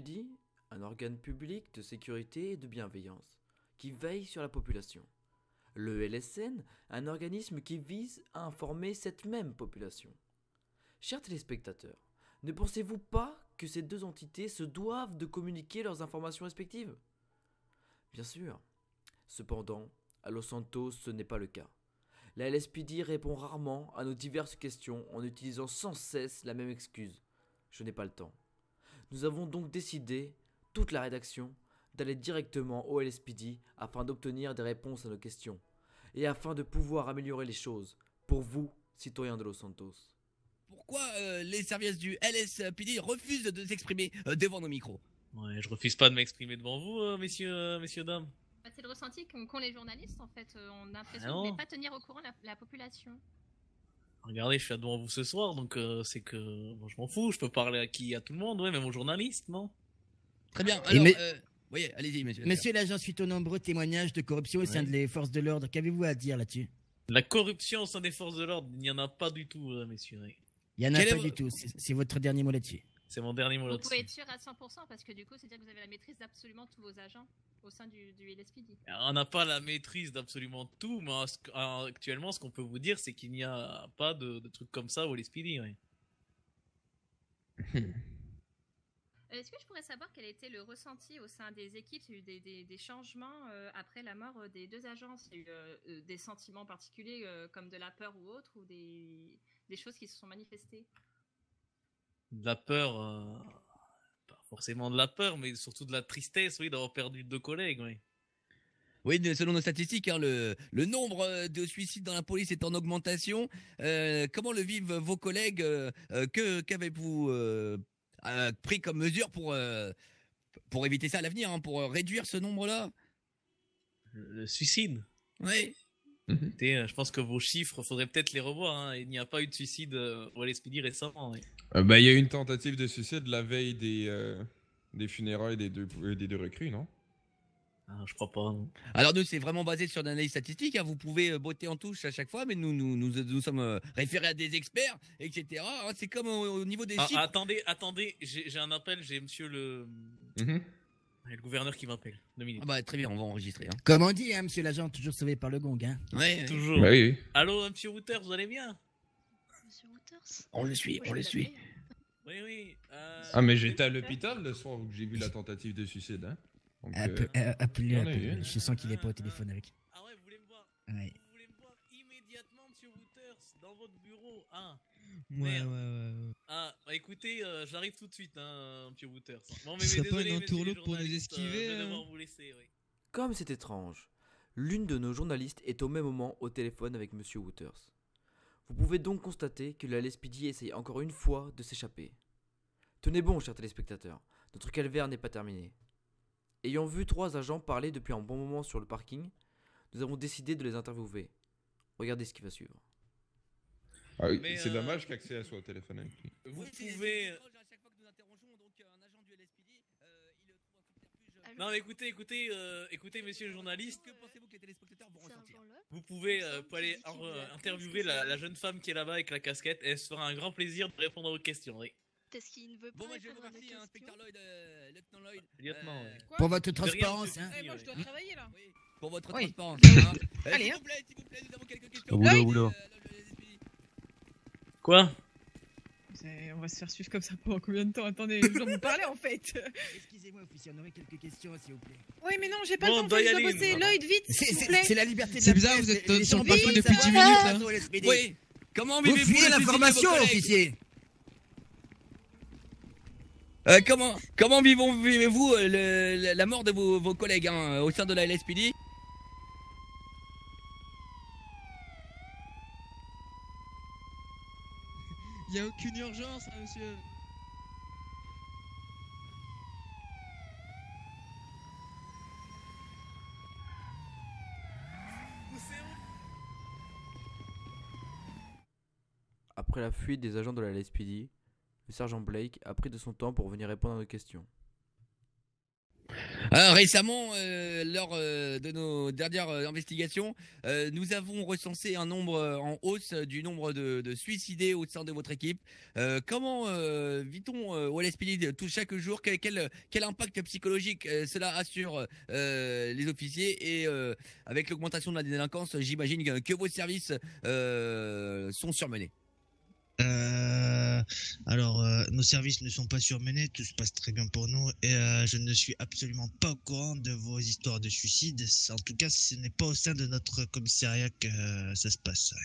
LSPD, un organe public de sécurité et de bienveillance, qui veille sur la population. Le LSN, un organisme qui vise à informer cette même population. Chers téléspectateurs, ne pensez-vous pas que ces deux entités se doivent de communiquer leurs informations respectives? Bien sûr. Cependant, à Los Santos, ce n'est pas le cas. La LSPD répond rarement à nos diverses questions en utilisant sans cesse la même excuse. Je n'ai pas le temps. Nous avons donc décidé, toute la rédaction, d'aller directement au LSPD afin d'obtenir des réponses à nos questions et afin de pouvoir améliorer les choses pour vous, citoyens de Los Santos. Pourquoi les services du LSPD refusent de s'exprimer devant nos micros? Ouais, je refuse pas de m'exprimer devant vous, messieurs, dames. Bah, c'est le ressenti qu'ont les journalistes en fait. On a l'impression Ah de non. ne pas tenir au courant la population. Regardez, je suis là devant vous ce soir, donc c'est que bon, je m'en fous, je peux parler à tout le monde, ouais, même aux journalistes, non? Très bien, Et alors, mais- oui, allez-y, monsieur. Monsieur l'agent, suite aux nombreux témoignages de corruption au sein des forces de l'ordre, qu'avez-vous à dire là-dessus? La corruption au sein des forces de l'ordre, il n'y en a pas du tout, messieurs. Ouais. Il y en a Quel est pas vo- du tout, c'est votre dernier mot là-dessus. C'est mon dernier mot Vous là-dessus. pouvez être sûr à 100% parce que du coup, c'est-à-dire que vous avez la maîtrise d'absolument tous vos agents au sein du LSPD. On n'a pas la maîtrise d'absolument tout, mais actuellement, ce qu'on peut vous dire, c'est qu'il n'y a pas de trucs comme ça au LSPD. Ouais. Est-ce que je pourrais savoir quel était le ressenti au sein des équipes? Il y a eu des changements après la mort des deux agents. Il y a eu des sentiments particuliers comme de la peur ou autre, ou des choses qui se sont manifestées? De la peur, pas forcément de la peur, mais surtout de la tristesse, oui, d'avoir perdu deux collègues. Oui. Oui, selon nos statistiques, hein, le nombre de suicides dans la police est en augmentation. Comment le vivent vos collègues? Qu'avez-vous pris comme mesure pour éviter ça à l'avenir, hein, pour réduire ce nombre-là? Le suicide. Oui. Écoutez, je pense que vos chiffres, faudrait peut-être les revoir. Hein. Il n'y a pas eu de suicide au LSPD récemment. Oui. Bah, il y a eu une tentative de suicide la veille des funérailles des deux recrues, non? Ah, je crois pas. Non. Alors nous, c'est vraiment basé sur l'analyse statistique. Hein. Vous pouvez botter en touche à chaque fois, mais nous sommes référés à des experts, etc. Hein. C'est comme au niveau des chiffres. Attendez, j'ai un appel, j'ai monsieur le... Le gouverneur qui m'appelle. 2 minutes. Ah bah très bien, on va enregistrer. Hein. Comme on dit, hein, monsieur l'agent, toujours sauvé par le gong. Hein. Ouais, toujours. Bah oui. Allô, monsieur Wouters, vous allez bien? Monsieur Wouters? On le suit, on le suit. Oui, oui. Ah, mais j'étais à l'hôpital le soir où j'ai vu la tentative de suicide, hein. Donc, Appelez-le, je sens qu'il est pas au téléphone avec. Ah ouais, vous voulez me voir? Ouais. Vous voulez me voir immédiatement, monsieur Wouters, dans votre bureau? Ah. Ouais. Ah, bah écoutez, j'arrive tout de suite, hein, monsieur Wouters. Bon, Ce serait pas désolé, une messieurs les entourloupe pour nous journalistes, esquiver, je vais hein. devoir vous laisser, oui. Comme c'est étrange, l'une de nos journalistes est au même moment au téléphone avec Monsieur Wouters. Vous pouvez donc constater que la LSPD essaye encore une fois de s'échapper. Tenez bon, chers téléspectateurs, notre calvaire n'est pas terminé. Ayant vu 3 agents parler depuis un bon moment sur le parking, nous avons décidé de les interviewer. Regardez ce qui va suivre. Ah oui, Mais, c'est dommage qu'Axéa soit au téléphone avec lui. Vous Oui, pouvez... à chaque fois que nous interrogeons donc un agent du LSPD, il trouve un subterfuge. Non, mais écoutez, monsieur le journaliste, Que pensez-vous que les téléspectateurs vont C'est un ressentir? genre-là. vous pouvez aller interviewer la jeune femme qui est là-bas avec la casquette, et elle se fera un grand plaisir de répondre à vos questions, oui. Est-ce qu'il ne veut pas Bon, moi je vous répondre à nos remercie, questions? inspecteur Lloyd, lieutenant Lloyd. Lieutenant, ouais. Pour votre De rien, transparence, monsieur. hein. Oui, Moi, je dois oui. travailler là. Oui, pour votre Oui. transparence. Hein. Allez, S'il hein. vous plaît, nous avons quelques questions. Oula, Lloyd, oula. le LSPD. Quoi? On va se faire suivre comme ça pendant combien de temps? Attendez, je dois vous parler en fait. Excusez-moi, officier, on aurait quelques questions, s'il vous plaît. Oui, mais non, j'ai pas Bon, le temps, doit y je dois aller, bosser. nous. Lloyd, vite, s'il vous plaît. C'est la liberté de C'est la bizarre, presse, vous êtes les sur gens le parking veulent depuis 10 savoir minutes, ce là. au LSPD. Oui. Comment Vous vivez-vous fuyez le suicide de vos l'information, collègues? officier. Comment vivez-vous la mort de vos collègues hein, au sein de la LSPD? Il y a aucune urgence, hein, monsieur. Après la fuite des agents de la LSPD, le sergent Blake a pris de son temps pour venir répondre à nos questions. Récemment, lors de nos dernières investigations, nous avons recensé un nombre en hausse du nombre de suicidés au sein de votre équipe. Comment vit-on au LSPD tout chaque jour? Quel impact psychologique cela a sur les officiers? Et avec l'augmentation de la délinquance, j'imagine que vos services sont surmenés. Alors, nos services ne sont pas surmenés, tout se passe très bien pour nous et je ne suis absolument pas au courant de vos histoires de suicide. En tout cas, ce n'est pas au sein de notre commissariat que ça se passe. Ouais.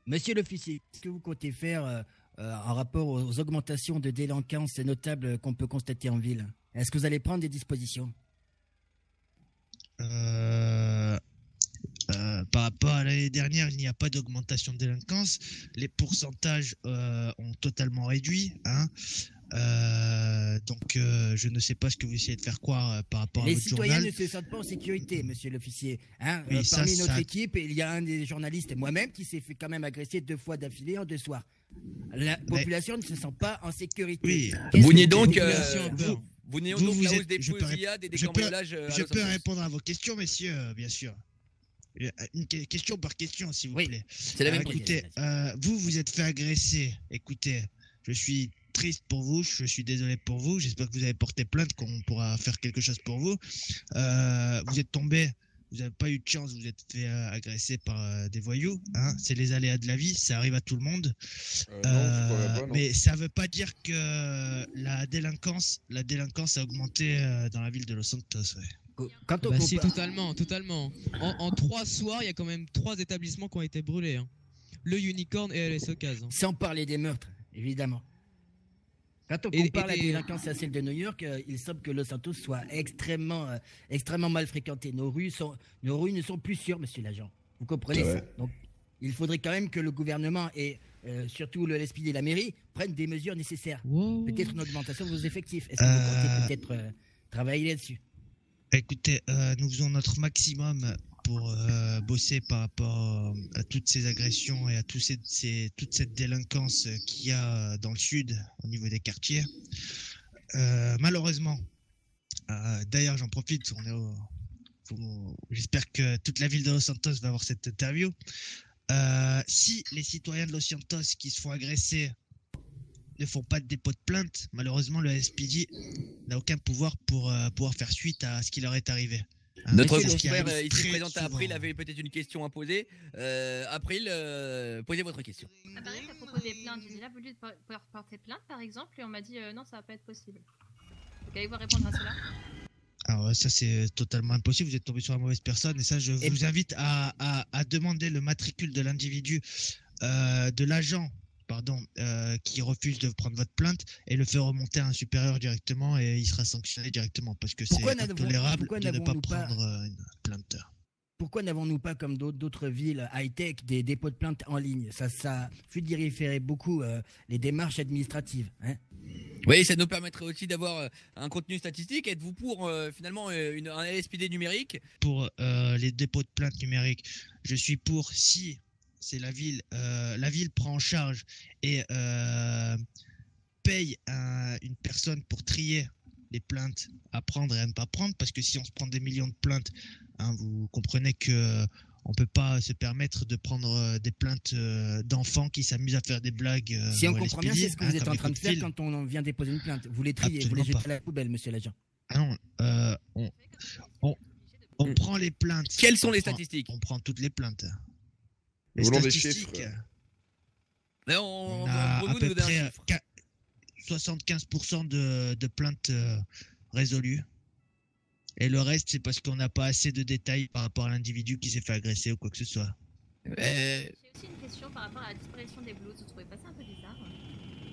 Monsieur l'officier, qu'est-ce que vous comptez faire en rapport aux augmentations de délinquance notables qu'on peut constater en ville? Est-ce que vous allez prendre des dispositions? Par rapport à l'année dernière, il n'y a pas d'augmentation de délinquance. Les pourcentages ont totalement réduit. Hein. Donc, je ne sais pas ce que vous essayez de faire croire par rapport à votre citoyens journal. ne se sentent pas en sécurité, monsieur l'officier. Hein. Oui, Parmi ça, notre ça- équipe, il y a un des journalistes, moi-même, qui s'est fait quand même agresser 2 fois d'affilée en 2 soirs. La population ne se sent pas en sécurité. Oui. Qu'est-ce Vous que niez vous donc, faites vous niez Vous, donc vous la êtes- hausse des je peux rép- fusillades et des je peux- cambriolages à Je Los peux Santos. répondre à vos questions, messieurs, bien sûr. Question par question, s'il vous Oui. plaît. C'est la même question. Écoutez, vous êtes fait agresser. Écoutez, je suis triste pour vous, je suis désolé pour vous. J'espère que vous avez porté plainte, qu'on pourra faire quelque chose pour vous. Vous êtes tombé, vous n'avez pas eu de chance, vous êtes fait agresser par des voyous. Hein. C'est les aléas de la vie, ça arrive à tout le monde. Non, je croirais pas, non. Mais ça ne veut pas dire que la délinquance a augmenté dans la ville de Los Santos. Ouais. Quand on Bah si, compare- totalement. En 3 soirs, il y a quand même 3 établissements qui ont été brûlés. Hein. Le Unicorn et LS Ocase. Hein. Sans parler des meurtres, évidemment. Quand on Et- compare et la des- délinquance à celle de New York, il semble que Los Santos soit extrêmement mal fréquenté. Nos rues ne sont plus sûres, monsieur l'agent. Vous comprenez C'est ça? vrai. Donc, il faudrait quand même que le gouvernement et surtout le LSPD et la mairie prennent des mesures nécessaires. Wow. Peut-être une augmentation de vos effectifs. Est-ce que vous comptez peut-être travailler là-dessus? Écoutez, nous faisons notre maximum pour bosser par rapport à toutes ces agressions et à toute cette délinquance qu'il y a dans le sud au niveau des quartiers. Malheureusement, d'ailleurs j'en profite, j'espère que toute la ville de Los Santos va avoir cette interview. Si les citoyens de Los Santos qui se font agresser ne font pas de dépôt de plainte, malheureusement le SPD n'a aucun pouvoir pour pouvoir faire suite à ce qui leur est arrivé. Hein, Notre c'est ce qui confrère arrive ici très présent à April souvent. avait peut-être une question à poser. April, posez votre question. À Paris, t'as proposé plainte. J'ai déjà voulu porter plainte, par exemple, et on m'a dit non, ça va pas être possible. Donc, allez-vous répondre à cela? Alors ça c'est totalement impossible, vous êtes tombé sur la mauvaise personne et ça je vous invite à demander le matricule de l'individu, de l'agent qui refuse de prendre votre plainte et le faire remonter à un supérieur directement et il sera sanctionné directement parce que c'est Pourquoi n'avons- intolérable pourquoi de ne pas n'avons-nous pas- prendre une plainte. Pourquoi n'avons-nous pas, comme d'autres villes high-tech, des dépôts de plainte en ligne? Ça fluidifierait beaucoup les démarches administratives. Hein. Oui, ça nous permettrait aussi d'avoir un contenu statistique. Êtes-vous pour finalement un LSPD numérique? Pour les dépôts de plainte numériques, je suis pour si c'est la ville prend en charge et paye une personne pour trier les plaintes à prendre et à ne pas prendre, parce que si on se prend des millions de plaintes, hein, vous comprenez que on peut pas se permettre de prendre des plaintes d'enfants qui s'amusent à faire des blagues. Si on dans comprend bien, LSPD, c'est ce que vous êtes comme en les train de coups faire fil. quand on vient déposer une plainte. Vous les triez, vous les Absolument jetez pas. à la poubelle, monsieur l'agent. Ah non, on prend les plaintes. Quelles sont les On prend- statistiques? On prend toutes les plaintes. Nous Les voulons des statistiques, chiffres. Mais on on a pour à nous peu donner un près chiffre. 75% de plaintes résolues. Et le reste, c'est parce qu'on n'a pas assez de détails par rapport à l'individu qui s'est fait agresser ou quoi que ce soit. J'ai aussi une question par rapport à la disparition des blues. Vous trouvez pas ça un peu bizarre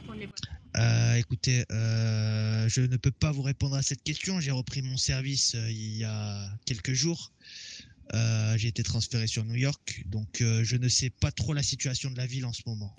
qu'on ne les voit pas? Écoutez, je ne peux pas vous répondre à cette question. J'ai repris mon service il y a quelques jours. J'ai été transféré sur New York, donc je ne sais pas trop la situation de la ville en ce moment.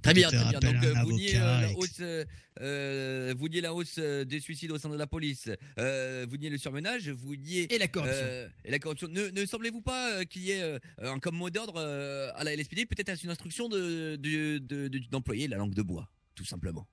Très bien, Faire très bien. appel Donc à un vous niez avocat, la hausse, vous niez la hausse des suicides au sein de la police, vous niez le surmenage, vous niez Et la corruption. et la corruption. Ne semblez-vous pas qu'il y ait un comme mot d'ordre à la LSPD, peut-être une instruction d'employer la langue de bois, tout simplement?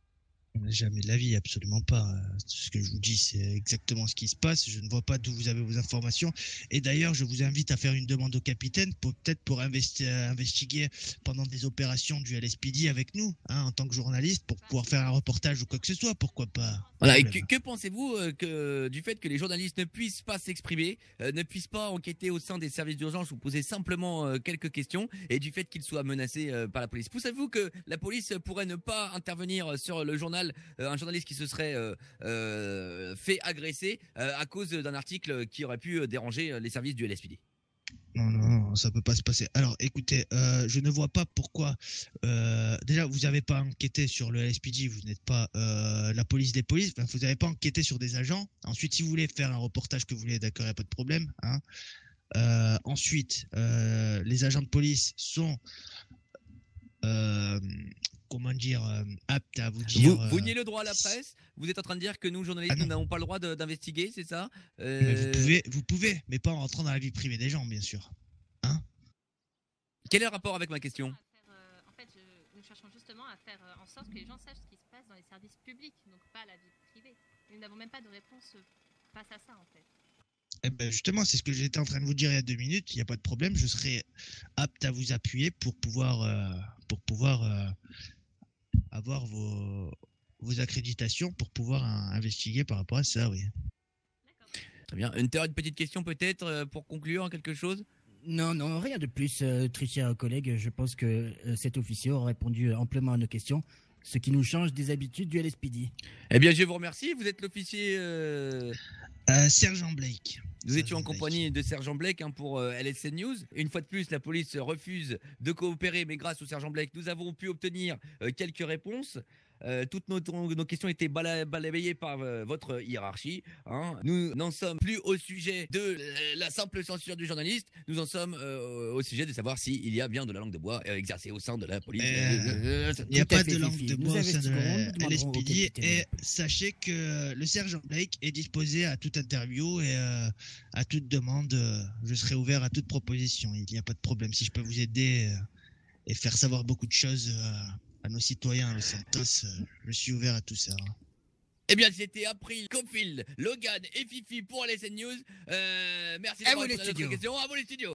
Jamais de la vie, absolument pas. Ce que je vous dis, c'est exactement ce qui se passe. Je ne vois pas d'où vous avez vos informations. Et d'ailleurs, je vous invite à faire une demande au capitaine, peut-être pour investiguer pendant des opérations du LSPD avec nous, hein, en tant que journaliste, pour pouvoir faire un reportage ou quoi que ce soit. Pourquoi pas? Voilà, et que pensez-vous du fait que les journalistes ne puissent pas s'exprimer, ne puissent pas enquêter au sein des services d'urgence ou poser simplement quelques questions, et du fait qu'ils soient menacés par la police? Savez-vous que la police pourrait ne pas intervenir sur le journal, un journaliste qui se serait fait agresser à cause d'un article qui aurait pu déranger les services du LSPD? Non, ça peut pas se passer. Alors, écoutez, je ne vois pas pourquoi. Déjà, vous n'avez pas enquêté sur le LSPD, vous n'êtes pas la police des polices. Enfin, vous n'avez pas enquêté sur des agents. Ensuite, si vous voulez faire un reportage que vous voulez, d'accord, il n'y a pas de problème. Hein. Ensuite, les agents de police sont comment dire, aptes à vous dire. Vous niez le droit à la presse. Vous êtes en train de dire que nous, journalistes, nous n'avons pas le droit d'investiguer, c'est ça? Mais vous pouvez, mais pas en rentrant dans la vie privée des gens, bien sûr. Hein? Quel est le rapport avec ma question? En fait, nous cherchons justement à faire en sorte que les gens sachent ce qui se passe dans les services publics, donc pas la vie privée. Nous n'avons même pas de réponse face à ça, en fait. Eh ben justement, c'est ce que j'étais en train de vous dire il y a 2 minutes. Il n'y a pas de problème. Je serai apte à vous appuyer pour pouvoir avoir vos accréditations pour pouvoir investiguer par rapport à ça, oui. Très bien. Une petite question peut-être pour conclure, quelque chose? Non, rien de plus, très cher collègue. Je pense que cet officier aura répondu amplement à nos questions, ce qui nous change des habitudes du LSPD. Eh bien, je vous remercie. Vous êtes l'officier... Sergent Blake. Nous étions en compagnie de Sergent Blake pour LSN News. Une fois de plus, la police refuse de coopérer, mais grâce au Sergent Blake, nous avons pu obtenir quelques réponses. Toutes nos questions étaient balayées par votre hiérarchie. Hein. Nous n'en sommes plus au sujet de la simple censure du journaliste. Nous en sommes au sujet de savoir s'il y a bien de la langue de bois exercée au sein de la police. Il n'y a pas de langue de bois au sein de la LSPD. Et sachez que le sergent Blake est disposé à toute interview et à toute demande. Je serai ouvert à toute proposition. Il n'y a pas de problème. Si je peux vous aider et faire savoir beaucoup de choses à nos citoyens à Los Santos, je suis ouvert à tout ça. Eh bien, c'était April, Cofield, Logan et Fifi pour LSN News. Merci d'avoir répondu à notre question. À vous les studios.